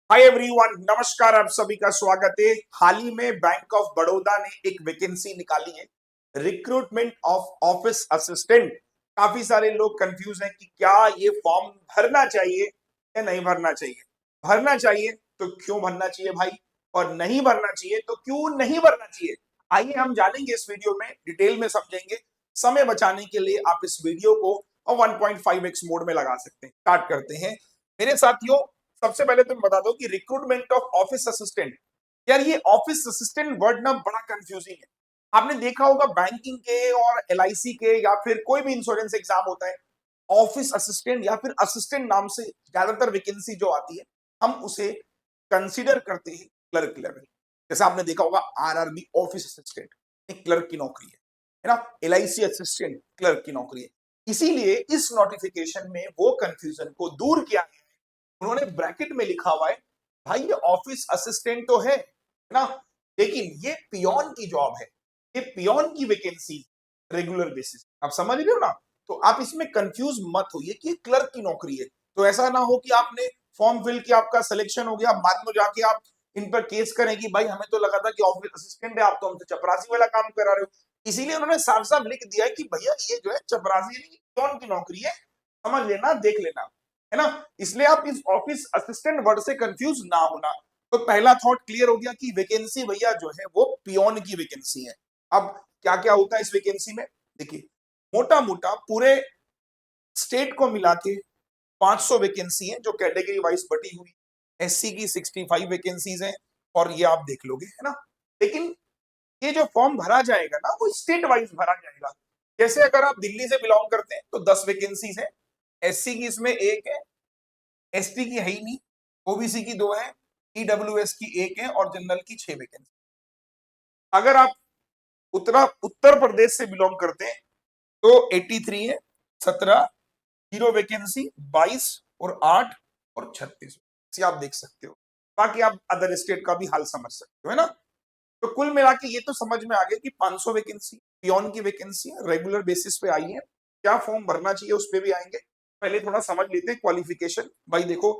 Hi everyone, नमस्कार। आप सभी का स्वागत है। हाल ही में बैंक ऑफ बड़ौदा ने एक वैकेंसी निकाली है, रिक्रूटमेंट ऑफ ऑफिस असिस्टेंट। काफी सारे लोग कंफ्यूज हैं कि क्या ये फॉर्म भरना चाहिए या नहीं भरना चाहिए। भरना चाहिए तो क्यों भरना चाहिए भाई, और नहीं भरना चाहिए तो क्यों नहीं भरना चाहिए। आइए हम जानेंगे इस वीडियो में, डिटेल में समझेंगे। समय बचाने के लिए आप इस वीडियो को 1.5x मोड में लगा सकते हैं। स्टार्ट करते हैं मेरे साथियों। सबसे पहले तुम बता दो कि रिक्रूटमेंट ऑफ ऑफिस असिस्टेंट, यार ये ऑफिस असिस्टेंट वर्ड ना बड़ा कंफ्यूजिंग है। आपने देखा होगा बैंकिंग के और एलआईसी के या फिर कोई भी इंश्योरेंस एग्जाम होता है, ऑफिस असिस्टेंट या फिर असिस्टेंट नाम से ज्यादातर वैकेंसी जो आती है, हम उसे कंसीडर करते हैं क्लर्क लेवल। जैसे आपने देखा होगा आरआरबी ऑफिस असिस्टेंट एक क्लर्क की नौकरी है ना। एलआईसी असिस्टेंट क्लर्क की नौकरी है। इसीलिए इस नोटिफिकेशन में वो कंफ्यूजन को दूर किया गया। उन्होंने ब्रैकेट में लिखा हुआ है, भाई ये ऑफिस असिस्टेंट तो है ना, लेकिन ये पियोन की जॉब है, ये पियोन की वैकेंसी रेगुलर बेसिस। आप समझ रहे हो ना। तो आप इसमें कंफ्यूज मत होइए कि क्लर्क की नौकरी है। तो ऐसा ना हो कि आपने फॉर्म फिल किया, आपका सिलेक्शन हो गया, बाद में जाके आप इन पर केस करें कि भाई हमें तो लगा था कि ऑफिस असिस्टेंट है, आप तो हमसे चपरासी वाला काम करा रहे हो। इसीलिए उन्होंने साफ साफ लिख दिया है कि भैया ये जो है चपरासी पियोन की नौकरी है, समझ लेना, देख लेना, है ना। इसलिए आप इस ऑफिस असिस्टेंट वर्ड से कंफ्यूज ना होना। तो पहला थॉट क्लियर हो गया कि वैकेंसी भैया जो है वो पियोन की वैकेंसी है। अब क्या क्या होता है इस वैकेंसी में, देखिए मोटा मोटा पूरे स्टेट को मिला के 500 वैकेंसी है जो कैटेगरी वाइज बटी हुई। एससी की 65 वैकेंसीज हैं और ये आप देख लोगे, है ना। लेकिन ये जो फॉर्म भरा जाएगा ना वो स्टेट वाइज भरा जाएगा। जैसे अगर आप दिल्ली से बिलोंग करते हैं तो 10 वैकेंसीज है, एससी की इसमें एक है, एसटी की है ही नहीं, ओबीसी की दो है, ईडब्ल्यूएस की एक है और जनरल की 6 वैकेंसी। अगर आप उत्तर प्रदेश से बिलोंग करते हैं तो 83 है, 17 जीरो वैकेंसी, 22 और 8 और 36 आप देख सकते हो। बाकी आप अदर स्टेट का भी हाल समझ सकते हो, है ना। तो कुल मिला के ये तो समझ में आ गया कि 500 वैकेंसी पियोन की वैकेंसी रेगुलर बेसिस पे आई है। क्या फॉर्म भरना चाहिए उस पर भी आएंगे। पहले थोड़ा समझ लेते हैं क्वालिफिकेशन। भाई देखो,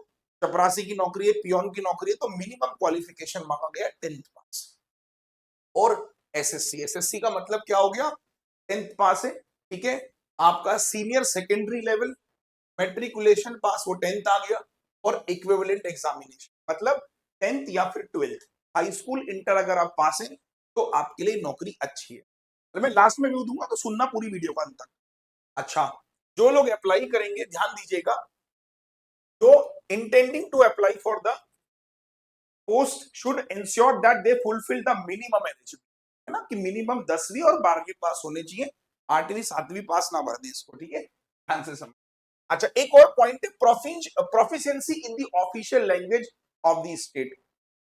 चपरासी की नौकरी है, पियोन की नौकरी है, तो मिनिमम क्वालिफिकेशन मांगा गया 10th पास और एसएससी। एसएससी का मतलब क्या हो गया, 10th पास है, ठीक है। आपका सीनियर सेकेंडरी लेवल मेट्रिकुलेशन पास, वो 10th आ गया। और इक्विवेलेंट एग्जामिनेशन मतलब 10th या फिर 12th, हाई स्कूल इंटर अगर आप पास हैं तो आपके लिए नौकरी अच्छी है। तो मैं लास्ट में व्यू दूंगा तो सुनना पूरी वीडियो का अंत तक। अच्छा, जो लोग अप्लाई करेंगे ध्यान दीजिएगा, जो intending to apply for the post should ensure that they fulfil the minimum eligibility, है ना, कि मिनिमम 10वीं और 12वीं पास होने चाहिए, 8वीं 7वीं पास ना भर दे इसको, ठीक है, ध्यान से समझ। अच्छा, एक और पॉइंट है, proficiency in the official language of the state.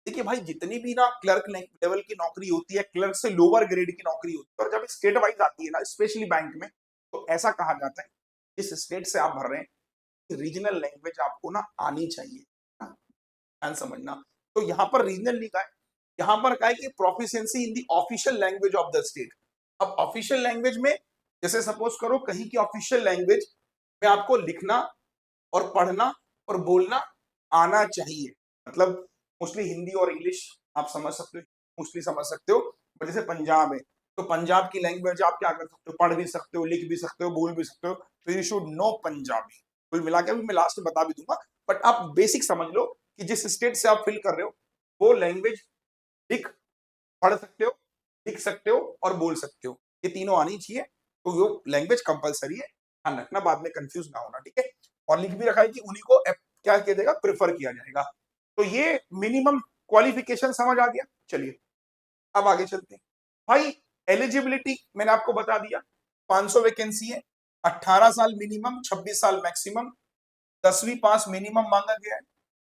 देखिए भाई, जितनी भी ना क्लर्क लेवल की नौकरी होती है, क्लर्क से लोअर ग्रेड की नौकरी होती है, और जब स्टेट वाइज आती है ना, स्पेशली बैंक में, तो ऐसा कहा जाता है इस स्टेट से आप भर रहे हैं, रीजनल लैंग्वेज आपको ना आनी चाहिए, ध्यान समझना। तो यहाँ पर रीजनल लिखा है, यहाँ पर कहा है कि proficiency in the official language of the state. अब ऑफिशियल लैंग्वेज में, जैसे सपोज करो कहीं की ऑफिशियल लैंग्वेज में आपको लिखना और पढ़ना और बोलना आना चाहिए। मतलब मोस्टली हिंदी और इंग्लिश आप समझ सकते हो, मोस्टली समझ सकते हो। पर जैसे पंजाब है तो पंजाब की लैंग्वेज आप क्या कर सकते हो, पढ़ भी सकते हो, लिख भी सकते हो, बोल भी सकते हो। तो यू शुड नो पंजाबी। कुल मिला के मैं लास्ट में बता भी दूंगा, बट आप बेसिक समझ लो कि जिस स्टेट से आप फिल कर रहे हो वो लैंग्वेज लिख, पढ़ सकते हो, लिख सकते हो और बोल सकते हो, ये तीनों आनी चाहिए। तो वो लैंग्वेज कंपलसरी है, ध्यान रखना, बाद में कंफ्यूज ना होना, ठीक है। और लिख भी रखा है कि उन्हीं को क्या किया जाएगा, प्रेफर किया जाएगा। तो ये मिनिमम क्वालिफिकेशन समझ आ गया। चलिए अब आगे चलते हैं। भाई एलिजिबिलिटी मैंने आपको बता दिया, 500 वैकेंसी है, 18 साल मिनिमम, 26 साल मैक्सिमम, 10वीं पास मिनिमम मांगा गया है,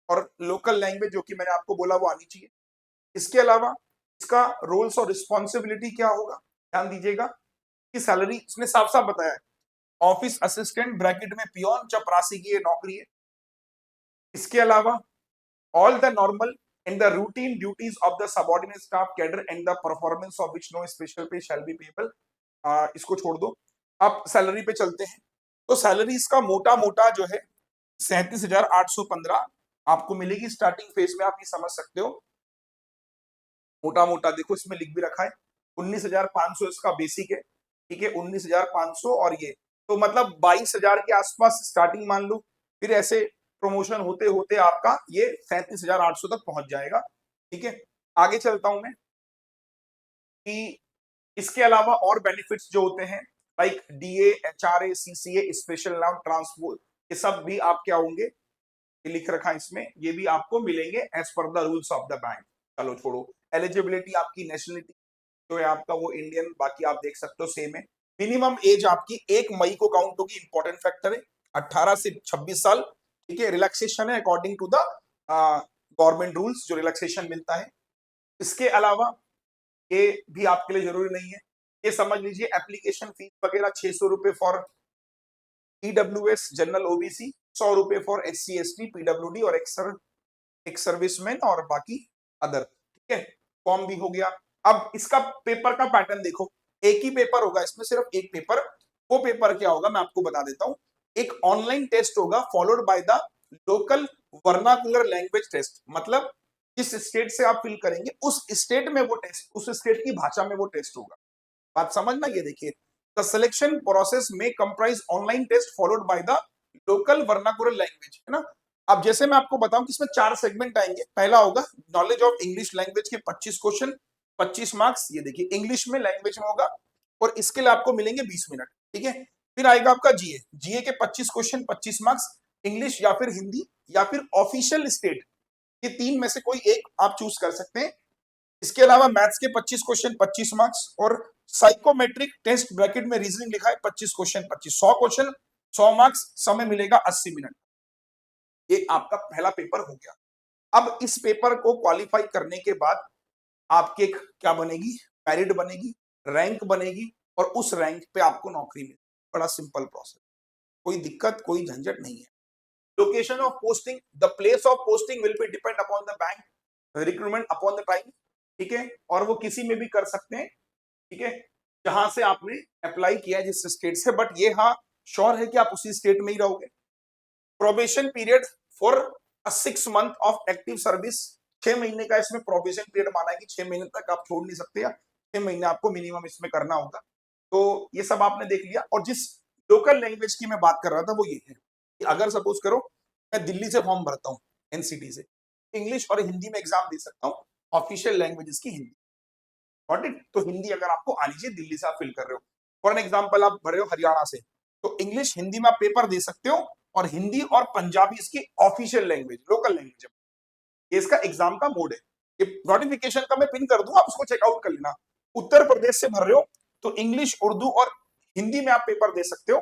और लोकल लैंग्वेज जो कि मैंने आपको बोला वो आनी चाहिए। इसके अलावा इसका रोल्स और रिस्पॉन्सिबिलिटी क्या होगा, ध्यान दीजिएगा कि सैलरी इसने साफ साफ बताया है, ऑफिस असिस्टेंट ब्रैकेट में पियोन चपरासी की ये नौकरी है। इसके अलावा all the normal and the routine duties of the subordinate staff cadre and the performance of which no special pay shall be payable। इसको छोड़ दो, अब सैलरी पे चलते हैं। तो सैलरी इसका मोटा मोटा जो है 37,815 आपको मिलेगी स्टार्टिंग फेज में, आप ये समझ सकते हो। मोटा मोटा देखो इसमें लिख भी रखा है 19,500 इसका बेसिक है, ठीक है, 19,500 और ये तो मतलब 22,000 के आसपास स्टार्टिंग मान लो, फिर ऐसे प्रमोशन होते होते आपका ये 37,800 तक पहुंच जाएगा, ठीक है। आगे चलता हूं मैं कि इसके अलावा और बेनिफिट्स जो होते हैं like DA, HRA, CCA, special noun, transport, ये सब भी आप क्या होंगे, ये लिख रखा है इसमें, ये भी आपको मिलेंगे as per the rules of the bank. चलो छोड़ो, एलिजिबिलिटी आपकी नेशनलिटी जो है आपका वो इंडियन, बाकी आप देख सकते हो सेम है। मिनिमम एज आपकी 1 मई को काउंट होगी, इंपॉर्टेंट फैक्टर है, 18 से 26 साल, ठीक है। रिलैक्सेशन है according to the government rules, जो रिलैक्सेशन मिलता है। इसके अलावा ये भी आपके लिए जरूरी नहीं है, ये समझ लीजिए एप्लीकेशन फीस वगैरह 600 रुपए फॉर ईडब्ल्यूएस, जनरल ओबीसी, 100 रुपए फॉर एससी एसटी, पीडब्ल्यूडी और एक सर्विसमैन और बाकी अदर, ठीक है। फॉर्म भी हो गया। अब इसका पेपर का पैटर्न देखो, एक ही पेपर होगा इसमें, सिर्फ एक पेपर। वो पेपर क्या होगा मैं आपको बता देता हूं। एक ऑनलाइन टेस्ट होगा followed by the local vernacular language test, मतलब जिस स्टेट से आप फिल करेंगे उस स्टेट में वो टेस्ट, उस स्टेट की भाषा में वो टेस्ट होगा। बात समझना, ये देखिए द सिलेक्शन प्रोसेस में comprise online test followed by the local vernacular language, है ना। अब जैसे मैं आपको बताऊं कि इसमें 4 सेगमेंट आएंगे। पहला होगा नॉलेज ऑफ इंग्लिश लैंग्वेज के 25 क्वेश्चन, 25 मार्क्स, ये देखिए इंग्लिश में लैंग्वेज में होगा और इसके लिए आपको मिलेंगे 20 मिनट, ठीक है। फिर आएगा आपका जीए, जीए के 25 क्वेश्चन, 25 मार्क्स, इंग्लिश या फिर हिंदी या फिर ऑफिशियल स्टेट, ये तीन में से कोई एक आप चूज कर सकते हैं। इसके अलावा मैथ्स के 25 क्वेश्चन, 25 मार्क्स और साइकोमेट्रिक टेस्ट ब्रैकेट में रीजनिंग लिखा है 25 क्वेश्चन, 25, 100 क्वेश्चन, 100 मार्क्स, समय मिलेगा 80 मिनट। ये आपका पहला पेपर हो गया। अब इस पेपर को क्वालिफाई करने के बाद आपकी एक क्या बनेगी, मेरिट बनेगी, रैंक बनेगी और उस रैंक पे आपको नौकरी मिलेगी। बड़ा सिंपल प्रोसेस, कोई दिक्कत कोई झंझट नहीं है। Location of posting, the place of posting will be depend upon the bank recruitment upon the time, ठीक है। और वो किसी में भी कर सकते हैं, ठीक है, जहां से आपने अप्लाई किया है जिस स्टेट से, बट ये हाँ श्योर है कि आप उसी स्टेट में ही रहोगे। Probation period for 6 month of active service, 6 महीने का इसमें प्रोबेशन पीरियड माना है कि 6 महीने तक आप छोड़ नहीं सकते, या 6 महीने आपको मिनिमम इसमें करना होगा। तो ये सब आपने देख लिया। और जिस लोकल लैंग्वेज की मैं बात कर रहा था वो ये है कि अगर सपोज करो मैं दिल्ली से फॉर्म भरता हूँ, एनसीटी से, इंग्लिश और हिंदी में एग्जाम दे सकता हूँ, ऑफिशियल लैंग्वेज की हिंदी, गॉट इट। तो हिंदी अगर आपको आनी चाहिए, दिल्ली से आप फिल कर रहे हो, फॉर एन एग्जाम्पल आप भर रहे हो हरियाणा से, तो इंग्लिश हिंदी में आप पेपर दे सकते हो और हिंदी और पंजाबी इसकी ऑफिशियल लैंग्वेज, लोकल लैंग्वेज। ये इसका एग्जाम का मोड है। ये नोटिफिकेशन का मैं पिन कर दूं, आप उसको चेकआउट कर लेना। उत्तर प्रदेश से भर रहे हो तो इंग्लिश, उर्दू और हिंदी में आप पेपर दे सकते हो,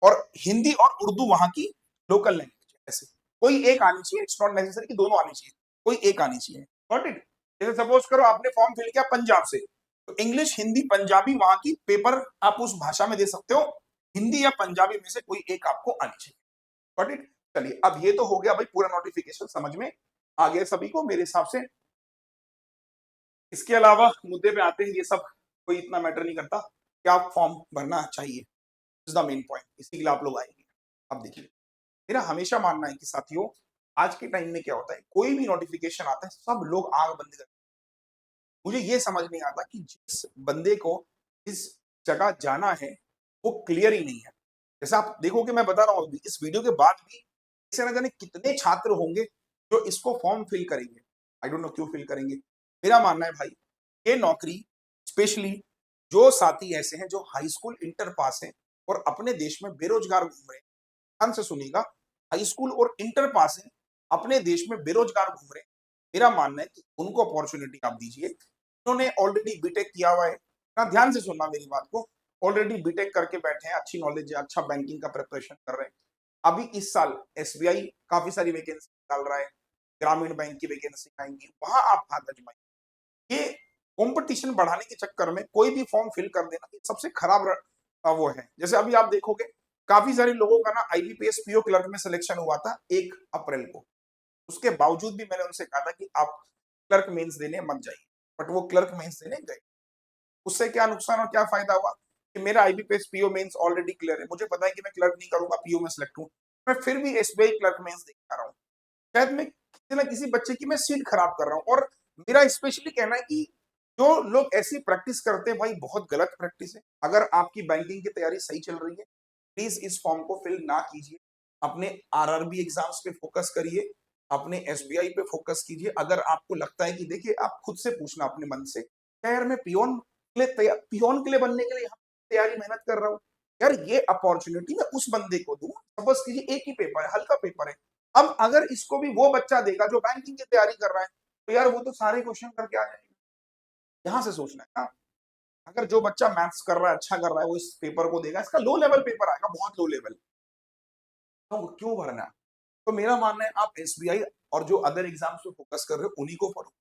और हिंदी और उर्दू वहां की लोकल लैंग्वेज है। ऐसे कोई एक आनी चाहिए, इट्स नॉट नेसेसरी कि दोनों आनी चाहिए, कोई एक आनी चाहिए, गॉट इट। जैसे सपोज करो आपने फॉर्म फिल किया पंजाब से, तो इंग्लिश, हिंदी, पंजाबी वहां की पेपर आप उस भाषा में दे सकते हो, हिंदी या पंजाबी में से कोई एक आपको आनी चाहिए, गॉट इट। चलिए अब ये तो हो गया भाई पूरा नोटिफिकेशन समझ में आ गया सभी को मेरे हिसाब से। इसके अलावा मुद्दे पे आते हैं, ये सब कोई इतना मैटर नहीं करता, क्या फॉर्म भरना चाहिए, इज द मेन पॉइंट, इसी के लिए आप लोग आएंगे। अब देखिए मेरा हमेशा मानना है कि साथियों आज के टाइम में क्या होता है, कोई भी नोटिफिकेशन आता है सब लोग आंख बंद करते हैं। मुझे ये समझ नहीं आता कि जिस बंदे को इस जगह जाना है वो क्लियर ही नहीं है। जैसे आप देखोगे, मैं बता रहा हूँ इस वीडियो के बाद भी ऐसे ना जाने कितने छात्र होंगे जो इसको फॉर्म फिल करेंगे, आई डोंट नो क्यों फिल करेंगे। मेरा मानना है भाई ये नौकरी स्पेशली जो साथी ऐसे हैं जो हाई स्कूल इंटर पास हैं और अपने देश में बेरोजगार घूम रहे हैं, ध्यान से सुनिएगा, हाई स्कूल और इंटर पास हैं, अपने देश में बेरोजगार घूम रहे हैं, मेरा मानना है कि उनको अपॉर्चुनिटी आप दीजिए। उन्होंने ऑलरेडी बीटेक किया हुआ है ना, ध्यान से सुनना मेरी बात को, ऑलरेडी बीटेक करके बैठे हैं, अच्छी नॉलेज है, अच्छा बैंकिंग का प्रिपरेशन कर रहे हैं। अभी इस साल एसबीआई काफी सारी वैकेंसी निकाल रहा है, ग्रामीण बैंक की वैकेंसी आएंगी, वहां आप हाथ आजमाइए। ये कंपटीशन बढ़ाने के चक्कर में कोई भी फॉर्म फिल कर देना ये सबसे खराब वो है। जैसे अभी आप देखोगे काफी सारे लोगों का ना आईबीपीएस पीओ क्लर्क में सिलेक्शन हुआ था 1 अप्रैल को, उसके बावजूद भी मैंने उनसे कहा था कि आप क्लर्क मेंस देने मत जाइए, बट वो क्लर्क मेंस देने गए। उससे क्या नुकसान और क्या फायदा हुआ कि मेरा IBPS PO mains already clear है, मुझे पता है कि मैं क्लर्क नहीं करूंगा, पीओ में सिलेक्ट हूं, मैं फिर भी एसबीआई क्लर्क मेंस देख पा रहा हूँ। शायद मैं किसी ना किसी बच्चे की मैं सीट खराब कर रहा हूँ। और मेरा स्पेशली कहना है कि जो लोग ऐसी प्रैक्टिस करते हैं भाई, बहुत गलत प्रैक्टिस है। अगर आपकी बैंकिंग की तैयारी सही चल रही है, प्लीज इस फॉर्म को फिल ना कीजिए। अपने आरआरबी एग्जाम्स पे फोकस करिए, अपने एसबीआई पे फोकस कीजिए। अगर आपको लगता है कि देखिए, आप खुद से पूछना अपने मन से, क्या यार मैं पियोन के लिए बनने के लिए यहाँ तैयारी मेहनत कर रहा हूँ, यार ये अपॉर्चुनिटी मैं उस बंदे को दूं। सपोज कीजिए एक ही पेपर है, हल्का पेपर है, अब अगर इसको भी वो बच्चा देगा जो बैंकिंग की तैयारी कर रहा है, तो यार वो तो सारे क्वेश्चन करके आ जाएगा। यहां से सोचना है ना। अगर जो बच्चा मैथ्स कर रहा है, अच्छा कर रहा है, वो इस पेपर को देगा, इसका लो लेवल पेपर आएगा, बहुत लो लेवल, तो क्यों भरना। तो मेरा मानना है आप एसबीआई और जो अदर एग्जाम्स पे फोकस कर रहे हो उन्हीं को पढ़ो।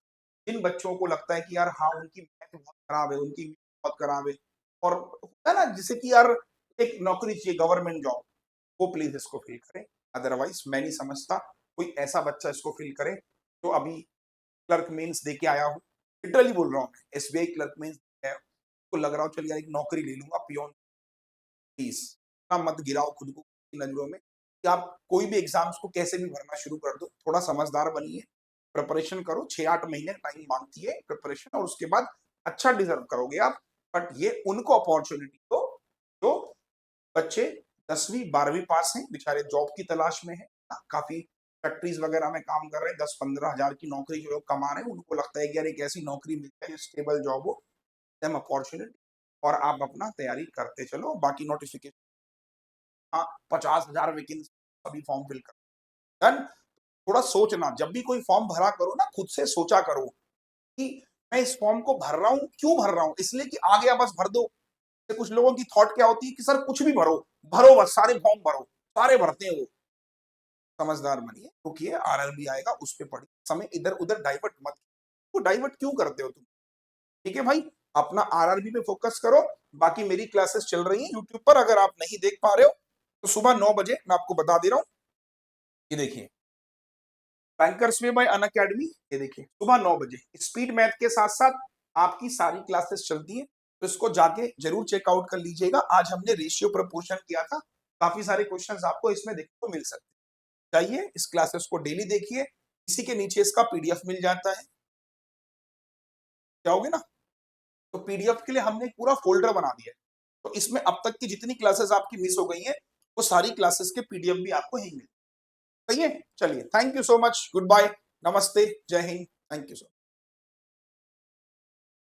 जिन बच्चों को लगता है कि यार हाँ उनकी मैथ बहुत खराब है, उनकी इंग्लिश बहुत खराब है, और होता है ना जिसे कि यार एक नौकरी चाहिए, गवर्नमेंट जॉब, वो प्लीज इसको फिल करें। अदरवाइज मैं नहीं समझता कोई ऐसा बच्चा इसको फिल करे जो अभी क्लर्क मेंस दे के आया हो। लिटरली बोल रहा हूँ मैं, एसबीआई क्लर्क मेंस को लग रहा हो चल यार एक नौकरी ले लूंगा पियोन। प्लीज ना मत गिराओ खुद को की नजरों में कि आप कोई भी एग्जाम्स को कैसे भी भरना शुरू कर दो। थोड़ा समझदार बनिए, प्रिपरेशन करो, 6-8 महीने टाइम मांगती है प्रिपरेशन, और उसके बाद अच्छा डिजर्व करोगे आप। बट ये उनको अपॉर्चुनिटी दो जो बच्चे 10वीं 12वीं पास हैं, बेचारे जॉब की तलाश में है, काफी फैक्ट्रीज वगैरह में काम कर रहे हैं, 10-15 हजार की नौकरी जो लोग कमा रहे हैं, उनको लगता है कि यार एक ऐसी नौकरी मिल जाए स्टेबल जॉब हो, देम अपॉर्चुनिटी, और आप अपना तैयारी करते चलो। बाकी नोटिफिकेशन, हाँ 50,000 वैकेंसी, अभी फॉर्म फिल कर डन। थोड़ा सोचना, जब भी कोई फॉर्म भरा करो ना, खुद से सोचा करो कि मैं इस फॉर्म को भर रहा हूँ, क्यों भर रहा हूँ, इसलिए कि आ गया बस भर दो। कुछ लोगों की थॉट क्या होती है कि सर कुछ भी भरो, भरो बस सारे फॉर्म भरो, सारे भरते हैं वो। समझदार बनिए, रुकिए, आरआरबी आएगा, उस पर पढ़िए, समय इधर उधर डाइवर्ट मत। वो डाइवर्ट क्यों करते हो तुम? ठीक है भाई, अपना आरआरबी पे फोकस करो। बाकी मेरी क्लासेस चल रही हैं यूट्यूब पर, अगर आप नहीं देख पा रहे हो तो सुबह 9 बजे मैं आपको बता दे रहा हूँ। ये देखिए, बैंकर्स वे बाय अनअकैडमी, ये देखिए सुबह 9 बजे स्पीड मैथ के साथ साथ आपकी सारी क्लासेस चलती है, तो इसको जाके जरूर चेकआउट कर लीजिएगा। आज हमने रेशियो प्रपोर्शन किया था, काफी सारे क्वेश्चंस आपको इसमें देखने को मिल सकते हैं। चाहिए इस क्लासेस को डेली देखिए, इसी के नीचे इसका पीडीएफ मिल जाता है, जाओगे ना तो पीडीएफ के लिए हमने एक पूरा फोल्डर बना दिया है, तो इसमें अब तक की जितनी क्लासेस आपकी मिस हो गई हैं, वो सारी क्लासेस के पीडीएफ भी आपको यहीं मिल। सही है, चलिए, thank you so much, goodbye, नमस्ते, जय Hind, thank you so much.